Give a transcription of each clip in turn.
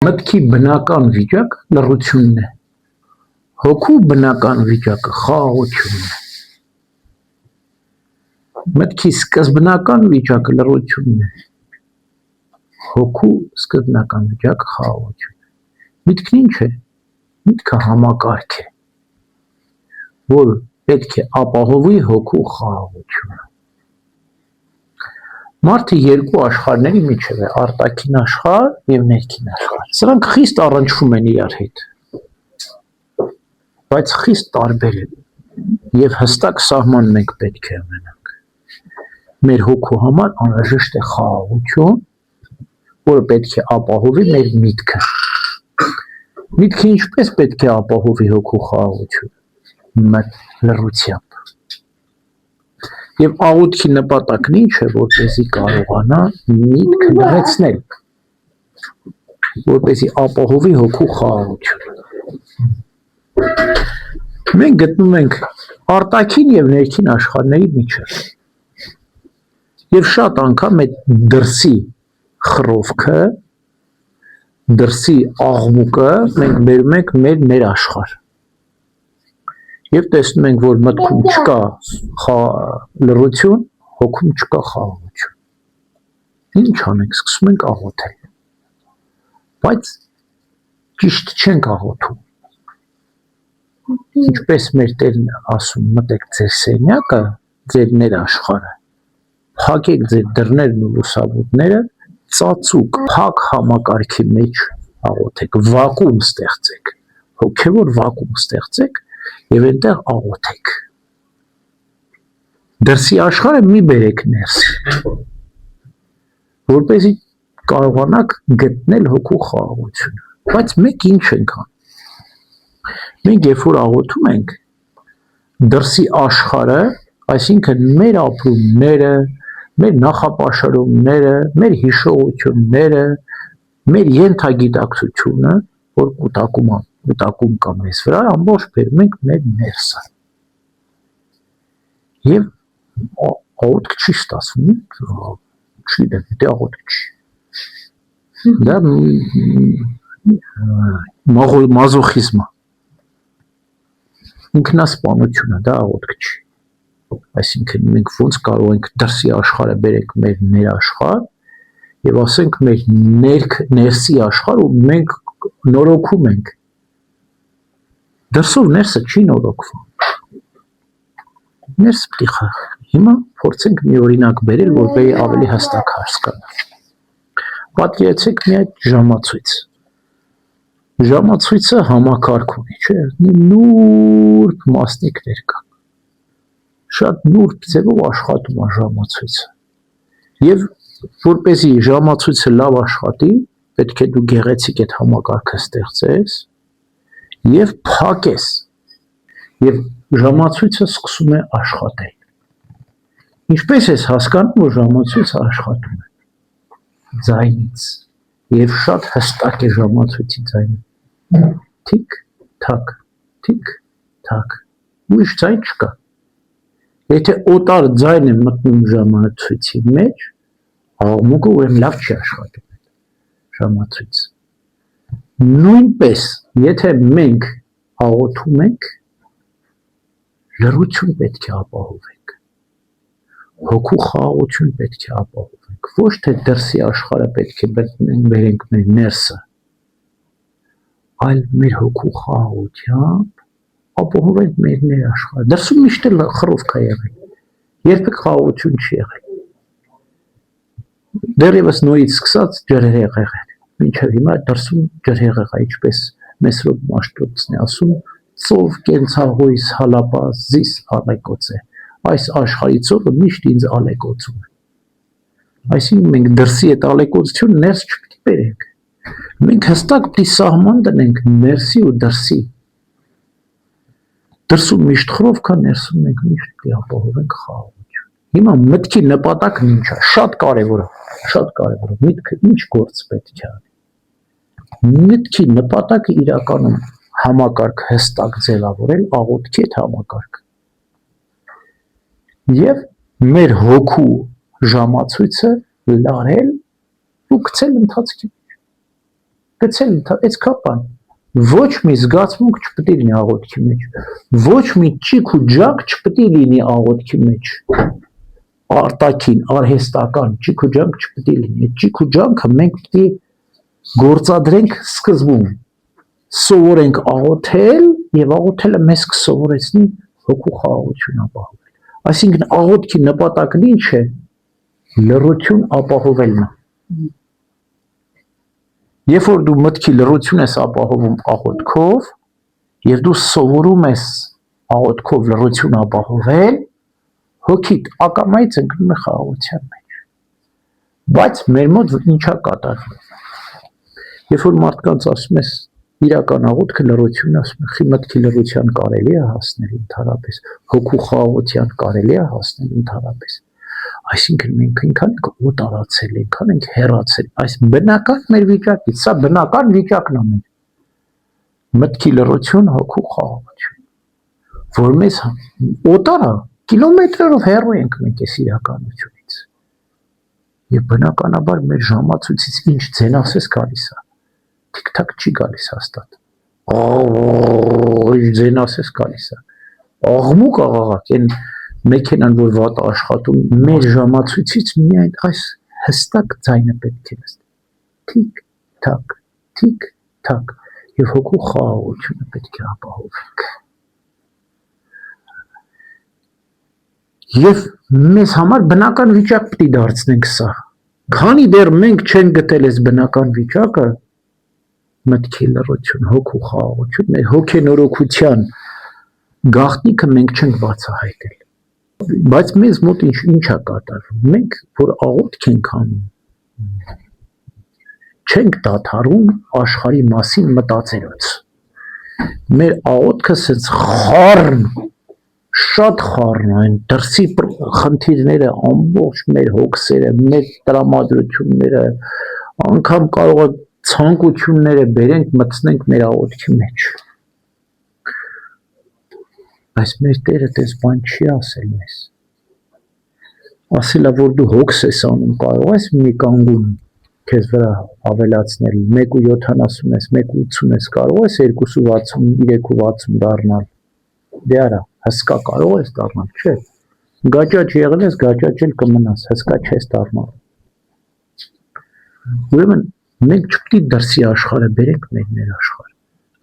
Մտքի բնական վիճակ լռությունն է։ Հոգու բնական վիճակը խաղաղությունն է։ Մտքի սկզբնական վիճակը լռությունն է։ Հոգու սկզբնական վիճակը խաղաղությունն է։ Միտքն ինչ է։ Միտքը համակարգ է, որ պետք է ապահովի հոգու խաղաղությունը։ Մարդը երկու աշխարհների միջև է, արտաքին աշխարհ եւ ներքին աշխարհ։ Սրանք խիստ առնչվում են իրար հետ, բայց խիստ տարբեր են եւ հստակ սահման մենք պետք է ունենանք։ Մեր հոգու համար անհրաժեշտ է խաղաղություն, որը պետք է ապահովի մեր միտքը։ Միտքը ինչպես պետք է ապահովի հոգու խաղաղությունը։ Լռությամբ։ Եվ աղոթքի նպատակն ինչ է, որպեսզի կարողանա միտքը լրացնել, որպեսզի ապահովի հոգու խաղաղությունը։ Մենք գտնում ենք արտաքին եւ ներքին աշխարհների միջև։ Եվ շատ անգամ այդ դրսի խռովքը, դրսի աղմուկը մենք բերում ենք մեր ներաշխարհ։ Եվ տեսնում ենք, որ մտքում չկա լռություն, հոգում չկա խաղաղություն։ Ինչ անենք, սկսում ենք աղոթել։ Բայց ճիշտ չենք աղոթում։ Ինչպես մեր Տերն ասում, մտեք ձեր սենյակը, ձեր ներաշխարհը, փակեք ձեր դռներն ու լուսամուտները, ծածուկ, փակ համակարգի մեջ աղոթեք, վակուում ստեղծեք, հոգևոր վակուում ստեղծեք եւ այնտեղ աղոթեք։ Դրսի աշխարհը մի բերեք ներս, որպեսզի կարողանաք գտնել հոգու խաղաղությունը։ Բայց մենք ինչ ենք անում։ Մենք երբ որ աղոթում ենք, դրսի աշխարհը, այսինքն մեր ապրումները, մեր նախապաշարումները, մեր հիշողությունները, մեր ենթագիտակցությունը, որ կուտակում կա մեզ վրա, ամբողջ բերում ենք մեր ներսը։ Եվ աղոթք չի ստացվում, չգիտեմ, դա աղոթք չի։ Դա մազոխիզմ է։ Ինքնասպանություն է, դա աղոթք չի։ Այսինքն մենք ոնց կարող ենք դրսի աշխարհը բերենք մեր ներաշխարհ եւ ասենք մեր ներսի աշխարհ ու մենք նորոգում ենք։ Դրսով ներսը չի նորոգվում։ Ներս պիտի խաղ։ Հիմա փորձենք մի օրինակ բերել, որպեսզի ավելի հստակ հասկանանք։ Պատկերացրեք մի այդ ժամացույց։ Ժամացույցը համակարգ ունի, չէ՞։ Նուրբ մասնիկներ կան։ Շատ նուրբ ձևով աշխատում է ժամացույցը։ Եվ որպեսզի ժամացույցը լավ աշխատի, պետք է դու գեղեցիկ այդ համակարգը ստեղծես եւ փակես։ Եվ ժամացույցը սկսում է աշխատել։ Ինչպես ես հասկանում, որ ժամացույցը աշխատում է։ Ձայնից եւ շատ հստակ է ժամացույցի ձայնը։ Թիկ թակ, թիկ թակ։ Ուրիշ ձայն չկա։ Եթե օտար ձայն է մտնում ժամացույցի մեջ, աղմուկը ուրեմն լավ չի աշխատում ժամացույցը։ Նույնպես, եթե մենք աղոթում ենք, լռություն պետք է ապահովենք, հոգու խաղաղություն պետք է ապահովենք, ոչ թե դրսի աշխարհը պետք է բերենք մեր ներսը, այլ մեր հոգու խաղաղությամբ ապահովենք մեր ներաշխարհը։ Դրսում միշտ էլ խռովք է եղել, երբեք խաղաղություն չի եղել։ Դեռևս նորից սկսած ջրհեղեղ եղել, մինչև հիմա դրսում ջրհեղեղ է, ինչպես Մեսրոպ Մաշտոցն է ասում, ծով կենցաղոյս հալապաս զիս ալեկոց է, այս աշխարհի ծովը միշտ ինձ ալեկոծում է։ Այսինքն մենք դրսի այդ ալեկոծությունը ներս չպիտի բերենք։ Մենք հստակ պիտի սահման դնենք ներսի ու դրսի։ Դրսում միշտ խռով կա, ներսում մենք միշտ պիտի ապահովենք խաղաղություն։ Հիմա մտքի նպատակն ինչ է, շատ կարևոր է, միտքը ինչ գործ պետք է անի։ Մտքի նպատակը իրականում համակարգ հստակ ձևավորել, աղոթքի այդ համակարգը։ Եվ մեր հոգու ժամացույցը լարել ու գցել ընթացքի մեջ։ գցել այս կապան։ Ոչ մի զգացմունք չպետք է լինի աղոթքի մեջ։ Ոչ մի ճիք ու ջակ չպետք է լինի աղոթքի մեջ։ Արտաքին, արհեստական ճիք ու ջանք չպետք է լինի։ Այդ ճիք ու ջանքը մենք պետք է գործադրենք սկզբում։ Սովորենք աղոթել եւ աղոթելը մեզ կսովորեցնի հոգու խաղաղություն ապահովել։ Այսինքն աղոթքի նպատակն ինչ է։ Լռություն ապահովելն է։ Երբ որ դու մտքի լռություն ես ապահովում աղոթքով եւ դու սովորում ես աղոթքով լռություն ապահովել, հոգիդ ակամայից ընկնում է խաղաղության մեջ։ Բայց մեր մոտ ինչա կատարվում։ Երբ որ մարդկանց ասում ես իրական աղոթքը լռությունն է, ասում ես մտքի լռության կարելի է հասնել ընդհանրապես, հոգու խաղաղության կարելի է հասնել ընդհանրապես։ Այսինքն մենք այնքան ենք օտարացել, այնքան ենք հեռացել այս բնական մեր վիճակից, սա բնական վիճակն է մեր։ Մտքի լռություն, հոգու խաղաղություն, որ մեզ օտար է, կիլոմետրերով հեռու ենք մենք այս իրականությունից։ Եվ բնականաբար մեր ժամացույցից ինչ ձենասես գալիս է, թիկ-թակ չի գալիս հաստատ։ Ինչ ձենասես գալիս է։ Աղմուկ աղաղակ, այն մեքենան, որ վատ աշխատում, մեր ժամացույցից միայն այս հստակ ձայնը պետք է լսել։ Թիկ-թակ, թիկ-թակ, եւ հոգու խաղաղությունը պետք է ապահովենք։ Եվ մեզ համար բնական վիճակ պետք է դարձնենք սա։ Քանի դեռ մենք չենք գտել այս բնական վիճակը, մտքի լռություն, հոգու խաղաղություն, մեր հոգենորոգության գաղտնիքը մենք չենք բացահայտել։ Բայց մեզ մոտ ինչա կատարվում։ Մենք որ աղոթք ենք անում, չենք դադարում աշխարհի մասին մտածելուց։ Մեր աղոթքը սենց խառն, շատ խառն այն դրսի խնդիրները, ամբողջ մեր հոգսերը, մեր տրամադրությունները, անգամ կարող է ցանկությունները բերենք մտցնենք մեր աղոթքի մեջ։ Բայց մեր Տերը դες բան չի ասել մեզ։ Ասելա որ դու հոգս ես անում, կարող ես մի կանգուն քեզ վրա ավելացնել, 1.70 ես, 1.80 ես, կարող ես 2.60, 3.60 դառնալ։ Դե արա, հսկա կարող ես դառնալ, չէ։ Գաճաճ եղել ես, գաճաճ էլ կմնաս, հսկա չես դառնալ։ Ուրեմն մենք չպետք է դրսի աշխարհը բերենք մեր ներաշխարհ։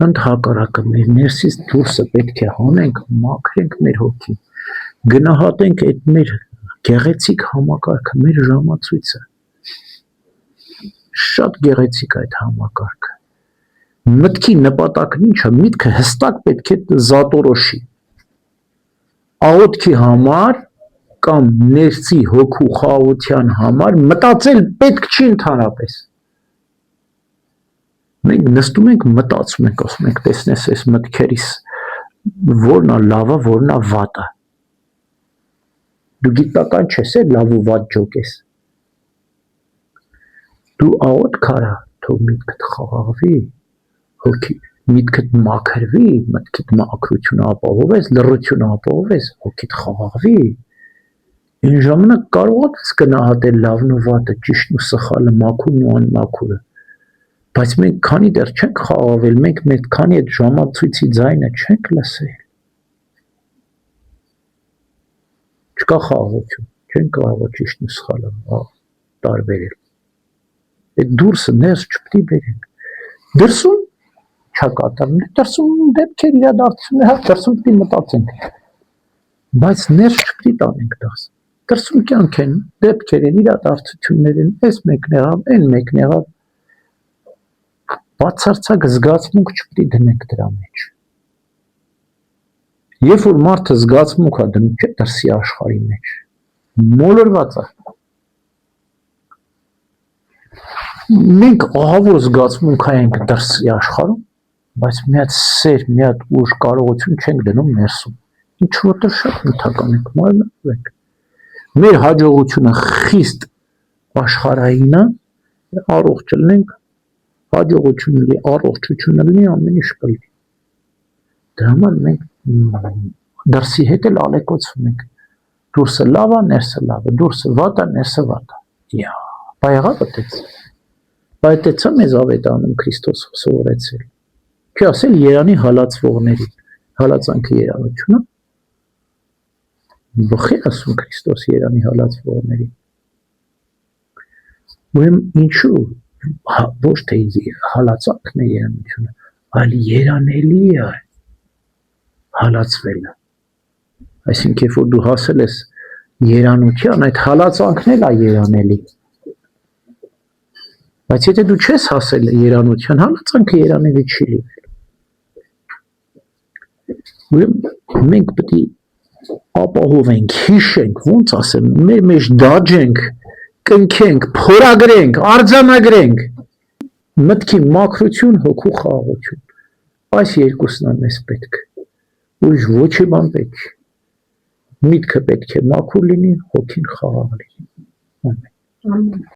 Ընդհակառակը մեր ներսից դուրսը պետք է հանենք, մաքրենք մեր հոգին, գնահատենք այդ մեր գեղեցիկ համակարգը, մեր ժամացույցը։ Շատ գեղեցիկ այդ համակարգը։ Մտքի նպատակն ինչ է, միտքը հստակ պետք է զատորոշի։ Աղոթքի համար կամ ներսի հոգու խաղաղության համար մտածել պետք չի ընդհանրապես։ Մենք նստում ենք, մտածում ենք, ասում ենք, տեսնես այս մտքերիս որն է լավը, որն է վատը։ Դու գիտական չես, լավ ու վատ ջոկես։ Դու աղոթք արա, թող միտքդ խաղաղվի, հոգի միտքդ մաքրվի, մտքիդ մաքրությունը ապահովես, լռությունը ապահովես, հոգիդ խաղաղվի։ Այն ժամանակ կարող ես գնահատել լավն ու վատը, ճիշտն ու սխալը, մաքուրն ու անմաքուրը։ Բայց մենք քանի դեռ չենք խաղաղվել, մենք մեր քանի այդ ժամացույցի ձայնը չենք լսել։ Չկա խաղաղություն, չենք կարող ճիշտն ու սխալը տարբերել։ Այդ դուրսը ներս չպետք է բերենք։ Դրսում չա կատարվում, դրսում դեպքեր իրադարձություններ, հա դրսում պետք է մտածենք։ Բայց ներս չպետք է տանենք դաս։ Դրսում կյանք են, դեպքեր են, իրադարձություններ են, այս մեկն եղավ, այն մեկն եղավ։ Բացարձակ զգացմունք չպետք է դնենք դրա մեջ։ Երբ որ մարդը զգացմունք է դնում, չէ՞ դրսի աշխարհի մեջ, մոլորված է։ Մենք ահավոր զգացմունք ենք դրսի աշխարհում, բայց մի հատ սեր, մի հատ ուժ կարողություն չենք դնում ներսում։ Ինչ որտեղ շատ նյութական ենք, մարմնով ենք։ Մեր հաջողությունը խիստ աշխարհային է, առողջ լինենք, հաջողություն լինի, առողջություն լինի, ամեն ինչ կլինի։ Դրա համար մենք դրսի հետ էլ ալեկոծվում ենք։ Դուրսը լավ է, ներսը լավ է, դուրսը վատ է, ներսը վատ է։ Բա եղավ այդպես։ Բայց դա մեզ ավետանում Քրիստոս սովորեցել։ Չի ասել Երանի հալածվողների, հալածանքը երանությունը։ Բխի ասում Քրիստոս Երանի հալածվողների։ Ուրեմն ինչու ոչ թե հալածանքն է երանությունը, այլ երանելի է հալածվելը։ Այսինքն երբ որ դու հասել ես երանության, այդ հալածանքն էլ է երանելի։ Բայց եթե դու չես հասել երանության, հալածանքը երանելի չի լինել։ Ուրեմն մենք պետք է ապահովենք, հիշենք, ոնց ասեմ, մեր մեջ դաջենք, կնքենք, փորագրենք, արձանագրենք մտքի մաքրություն, հոգու խաղաղություն։ Այս երկուսն է մեզ պետք։ Ուրիշ ոչ մի բան պետք չի։ Միտքը պետք է մաքուր լինի, հոգին խաղաղ լինի։ Ամեն։